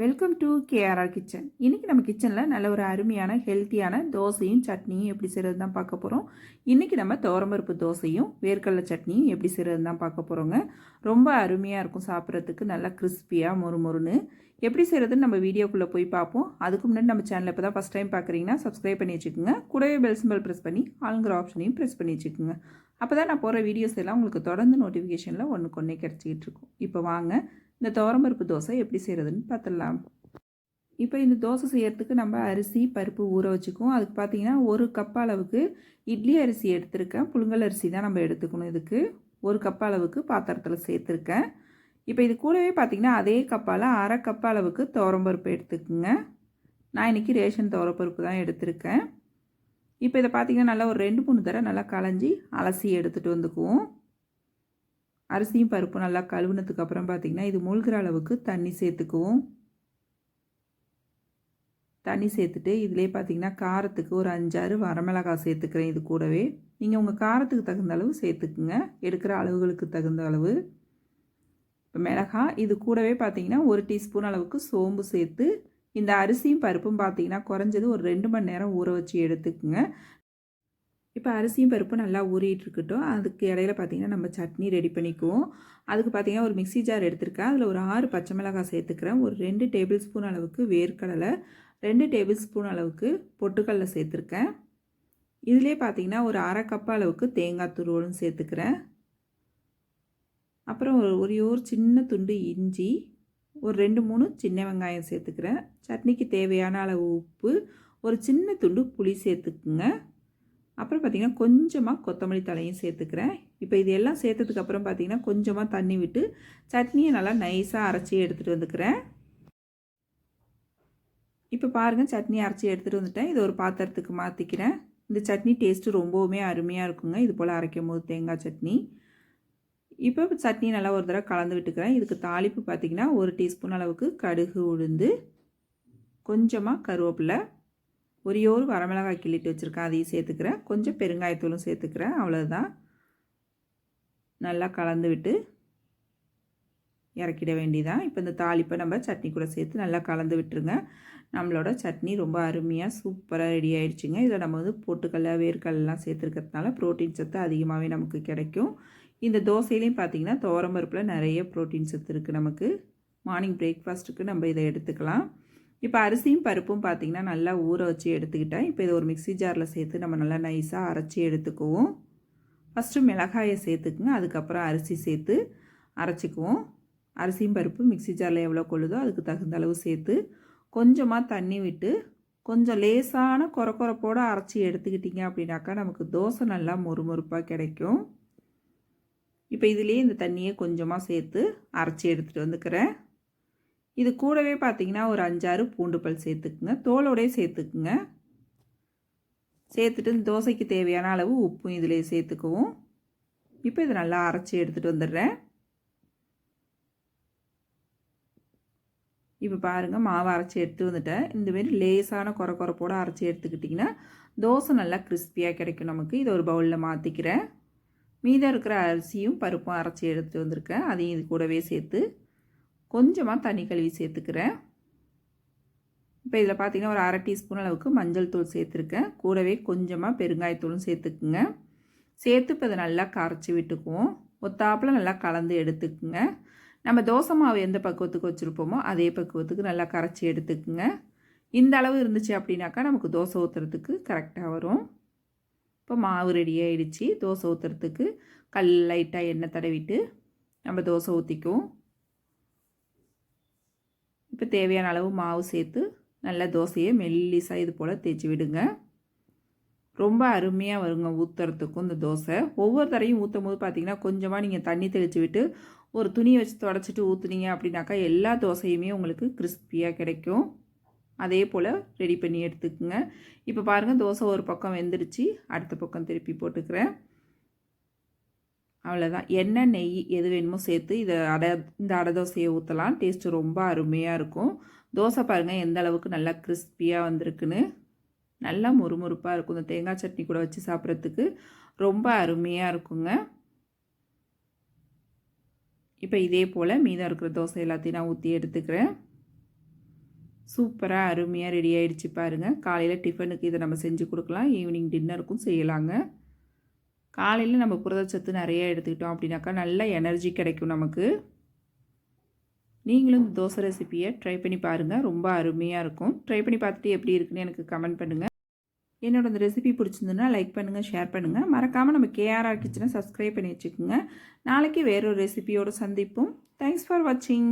Welcome to KRR kitchen. இன்றைக்கி நம்ம கிச்சனில் நல்ல ஒரு அருமையான ஹெல்த்தியான தோசையும் சட்னியும் எப்படி செய்கிறது தான் பார்க்க போகிறோம். இன்றைக்கி நம்ம துவரம்பருப்பு தோசையும் வேர்க்கடலை சட்னியும் எப்படி செய்கிறது தான் பார்க்க போகிறோங்க. ரொம்ப அருமையாக இருக்கும் சாப்பிட்றதுக்கு, நல்லா கிறிஸ்பியாக மொறுமொறுன்னு. எப்படி செய்கிறதுன்னு நம்ம வீடியோக்குள்ளே போய் பார்ப்போம். அதுக்கு முன்னாடி நம்ம சேனலில் இப்போ தான் ஃபஸ்ட் டைம் பார்க்குறீங்கன்னா சப்ஸ்கிரைப் பண்ணி வச்சுக்கோங்க. கூடவே பெல் சிம்பல் ப்ரெஸ் பண்ணி ஆளுங்கிற ஆப்ஷனையும் ப்ரெஸ் பண்ணி வச்சுக்கோங்க. அப்போ தான் நான் போகிற வீடியோஸ் எல்லாம் உங்களுக்கு தொடர்ந்து நோட்டிஃபிகேஷனில் ஒன்றுக்கு ஒன்றே கிடச்சிக்கிட்டு இருக்கும். இப்போ வாங்க இந்த துவரம்பருப்பு தோசை எப்படி செய்கிறதுன்னு பார்த்துடலாம். இப்போ இந்த தோசை செய்கிறதுக்கு நம்ம அரிசி பருப்பு ஊற வச்சுக்குவோம். அதுக்கு பார்த்தீங்கன்னா 1 கப் அளவுக்கு இட்லி அரிசி எடுத்திருக்கேன். புழுங்கல் அரிசி தான் நம்ம எடுத்துக்கணும். இதுக்கு 1 கப் அளவுக்கு பாத்திரத்தில் சேர்த்துருக்கேன். இப்போ இது கூடவே பார்த்திங்கன்னா அதே கப்பால் 1/2 கப் அளவுக்கு துவரம்பருப்பு எடுத்துக்குங்க. நான் இன்றைக்கி ரேஷன் துவரம்பருப்பு தான் எடுத்திருக்கேன். இப்போ இதை பார்த்திங்கன்னா நல்லா ஒரு 2-3 தடவை நல்லா களைஞ்சி அலசி எடுத்துகிட்டு வந்துக்குவோம். அரிசியும் பருப்பும் நல்லா கழுவுனதுக்கு அப்புறம் பார்த்திங்கன்னா இது மூழ்கிற அளவுக்கு தண்ணி சேர்த்துக்குவோம். தண்ணி சேர்த்துட்டு இதிலே பார்த்திங்கன்னா காரத்துக்கு ஒரு 5-6 வரமிளகாய் சேர்த்துக்கிறேன். இது கூடவே நீங்கள் உங்கள் காரத்துக்கு தகுந்த அளவு சேர்த்துக்குங்க, எடுக்கிற அளவுகளுக்கு தகுந்த அளவு. இப்போ மிளகாய் இது கூடவே பார்த்திங்கன்னா 1 டீஸ்பூன் அளவுக்கு சோம்பு சேர்த்து இந்த அரிசியும் பருப்பும் பார்த்திங்கன்னா குறைஞ்சது ஒரு 2 மணி நேரம் ஊற வச்சு எடுத்துக்குங்க. இப்போ அரிசியும் பருப்பும் நல்லா ஊறிட்டு இருக்கட்டும். அதுக்கு இடையில பார்த்திங்கன்னா நம்ம சட்னி ரெடி பண்ணிக்குவோம். அதுக்கு பார்த்திங்கன்னா ஒரு மிக்ஸி ஜார் எடுத்துருக்கேன். அதில் ஒரு 6 பச்சை மிளகாய் சேர்த்துக்கிறேன். ஒரு 2 டேபிள் ஸ்பூன் அளவுக்கு வேர்க்கடலை, 2 டேபிள் ஸ்பூன் அளவுக்கு பொட்டுக்கடலை சேர்த்துருக்கேன். இதிலே பார்த்திங்கன்னா ஒரு 1/2 கப் அளவுக்கு தேங்காய் துருவலும் சேர்த்துக்கிறேன். அப்புறம் ஒரே ஒரு சின்ன துண்டு இஞ்சி, ஒரு 2-3 சின்ன வெங்காயம் சேர்த்துக்கிறேன். சட்னிக்கு தேவையான அளவு உப்பு, ஒரு சின்ன துண்டு புளி சேர்த்துக்குங்க. அப்புறம் பார்த்திங்கன்னா கொஞ்சமாக கொத்தமல்லி தலையும் சேர்த்துக்கிறேன். இப்போ இது எல்லாம் சேர்த்ததுக்கப்புறம் பார்த்திங்கன்னா கொஞ்சமாக தண்ணி விட்டு சட்னியை நல்லா நைஸாக அரைச்சி எடுத்துகிட்டு வந்துக்கிறேன். இப்போ பாருங்கள், சட்னி அரைச்சி எடுத்துகிட்டு வந்துட்டேன். இது ஒரு பாத்திரத்துக்கு மாற்றிக்கிறேன். இந்த சட்னி டேஸ்ட்டு ரொம்பவுமே அருமையாக இருக்குங்க, இது போல் அரைக்கும் போது தேங்காய் சட்னி. இப்போ சட்னி நல்லா ஒரு தடவை கலந்து விட்டுக்கிறேன். இதுக்கு தாளிப்பு பார்த்திங்கன்னா 1 டீஸ்பூன் அளவுக்கு கடுகு உளுந்து, கொஞ்சமாக கருவேப்பிலை, ஒரு வரமிளகாய் கிள்ளிட்டு வச்சுருக்கேன், அதையும் சேர்த்துக்கிறேன். கொஞ்சம் பெருங்காயத்தூளும் சேர்த்துக்கிறேன். அவ்வளோதான். நல்லா கலந்து விட்டு இறக்கிட வேண்டியதான். இப்போ இந்த தாளிப்பை நம்ம சட்னி கூட சேர்த்து நல்லா கலந்து விட்டுருங்க. நம்மளோட சட்னி ரொம்ப அருமையாக சூப்பராக ரெடி ஆகிடுச்சிங்க. இதில் நம்ம பொட்டுக்கடலை வேர்க்கடலாம் சேர்த்துருக்கிறதுனால ப்ரோட்டீன் சத்து அதிகமாகவே நமக்கு கிடைக்கும். இந்த தோசையிலையும் பார்த்திங்கன்னா துவரம்பருப்பில் நிறைய ப்ரோட்டீன் சத்து இருக்குது. நமக்கு மார்னிங் பிரேக்ஃபாஸ்ட்டுக்கு நம்ம இதை எடுத்துக்கலாம். இப்போ அரிசியும் பருப்பும் பார்த்திங்கன்னா நல்லா ஊற வச்சு எடுத்துக்கிட்டேன். இப்போ இதை ஒரு மிக்ஸி ஜாரில் சேர்த்து நம்ம நல்லா நைஸாக அரைச்சி எடுத்துக்குவோம். ஃபஸ்ட்டு மிளகாயை சேர்த்துக்குங்க, அதுக்கப்புறம் அரிசி சேர்த்து அரைச்சிக்குவோம். அரிசியும் பருப்பு மிக்ஸி ஜாரில் எவ்வளோ கொள்ளுதோ அதுக்கு தகுந்த அளவு சேர்த்து கொஞ்சமாக தண்ணி விட்டு கொஞ்சம் லேசான கொரக்கொரப்போடு அரைச்சி எடுத்துக்கிட்டிங்க அப்படின்னாக்கா நமக்கு தோசை நல்லா மொறுமொறுப்பாக கிடைக்கும். இப்போ இதுலேயே இந்த தண்ணியை கொஞ்சமாக சேர்த்து அரைச்சி எடுத்துகிட்டு வந்துக்கிறேன். இது கூடவே பார்த்திங்கன்னா ஒரு 5-6 பூண்டு பல் சேர்த்துக்குங்க, தோலோடே சேர்த்துக்குங்க. சேர்த்துட்டு இந்த தோசைக்கு தேவையான அளவு உப்பும் இதிலே சேர்த்துக்குவோம். இப்போ இதை நல்லா அரைச்சி எடுத்துகிட்டு வந்துடுறேன். இப்போ பாருங்கள், மாவு அரைச்சி எடுத்து வந்துட்டேன். இந்தமாரி லேசான கொரக்கொரப்போடு அரைச்சி எடுத்துக்கிட்டிங்கன்னா தோசை நல்லா கிறிஸ்பியாக கிடைக்கும் நமக்கு. இதை ஒரு பவுலில் மாற்றிக்கிறேன். மீதம் இருக்கிற அரிசியும் பருப்பும் அரைச்சி எடுத்துகிட்டு வந்திருக்கேன், அதையும் இது கூடவே சேர்த்து கொஞ்சமாக தண்ணி கழுவி சேர்த்துக்கிறேன். இப்போ இதில் பார்த்திங்கன்னா ஒரு 1/2 டீஸ்பூன் அளவுக்கு மஞ்சள் தூள் சேர்த்துருக்கேன். கூடவே கொஞ்சமாக பெருங்காயத்தூளும் சேர்த்துக்குங்க. சேர்த்து இப்போ இதை நல்லா கரைச்சி விட்டுக்குவோம். ஒத்தாப்பில் நல்லா கலந்து எடுத்துக்குங்க. நம்ம தோசை மாவு எந்த பக்குவத்துக்கு வச்சுருப்போமோ அதே பக்குவத்துக்கு நல்லா கரைச்சி எடுத்துக்குங்க. இந்த அளவு இருந்துச்சு அப்படின்னாக்கா நமக்கு தோசை ஊற்றுறதுக்கு கரெக்டாக வரும். இப்போ மாவு ரெடி ஆகிடுச்சு. தோசை ஊற்றுறதுக்கு லைட்டாக எண்ணெய் தடவிட்டு நம்ம தோசை ஊற்றிக்குவோம். இப்போ தேவையான அளவு மாவு சேர்த்து நல்லா தோசையை மெல்லிசாக இது போல் தேய்ச்சி விடுங்க. ரொம்ப அருமையாக வருங்க ஊற்றுறதுக்கும் இந்த தோசை. ஒவ்வொரு தரையும் ஊற்றும் போது பார்த்திங்கன்னா கொஞ்சமாக நீங்கள் தண்ணி தெளித்து விட்டு ஒரு துணியை வச்சு தொடச்சிட்டு ஊற்றுனீங்க அப்படின்னாக்கா எல்லா தோசையுமே உங்களுக்கு கிறிஸ்பியாக கிடைக்கும். அதே போல் ரெடி பண்ணி எடுத்துக்குங்க. இப்போ பாருங்கள், தோசை ஒரு பக்கம் வெந்துருச்சு, அடுத்த பக்கம் திருப்பி போட்டுக்கிறேன். அவ்வளோதான். எண்ணெய் நெய் எது வேணுமோ சேர்த்து இதை இந்த அடை தோசையை ஊற்றலாம். டேஸ்ட்டு ரொம்ப அருமையாக இருக்கும். தோசை பாருங்கள் எந்த அளவுக்கு நல்லா கிறிஸ்பியாக வந்திருக்குன்னு. நல்லா முறுமுறுப்பாக இருக்கும். இந்த தேங்காய் சட்னி கூட வச்சு சாப்பிட்றதுக்கு ரொம்ப அருமையாக இருக்குங்க. இப்போ இதே போல் மீதம் இருக்கிற தோசை எல்லாத்தையும் நான் ஊற்றி எடுத்துக்கிறேன். சூப்பராக அருமையாக ரெடி ஆகிடுச்சு பாருங்கள். காலையில் டிஃபனுக்கு இதை நம்ம செஞ்சு கொடுக்கலாம், ஈவினிங் டின்னருக்கும் செய்யலாங்க. காலையில் நம்ம புரதச்சத்து நிறைய எடுத்துக்கிட்டோம் அப்படின்னாக்கா நல்ல எனர்ஜி கிடைக்கும் நமக்கு. நீங்களும் இந்த தோசை ரெசிப்பியை ட்ரை பண்ணி பாருங்கள், ரொம்ப அருமையாக இருக்கும். ட்ரை பண்ணி பார்த்துட்டு எப்படி இருக்குன்னு எனக்கு கமெண்ட் பண்ணுங்கள். என்னோட இந்த ரெசிபி பிடிச்சிருந்துன்னா லைக் பண்ணுங்கள், ஷேர் பண்ணுங்கள். மறக்காமல் நம்ம கேஆர்ஆர் கிச்சனை சப்ஸ்கிரைப் பண்ணி வச்சுக்கோங்க. நாளைக்கு வேறொரு ரெசிபியோடு சந்திப்போம். தேங்க்ஸ் ஃபார் வாட்சிங்.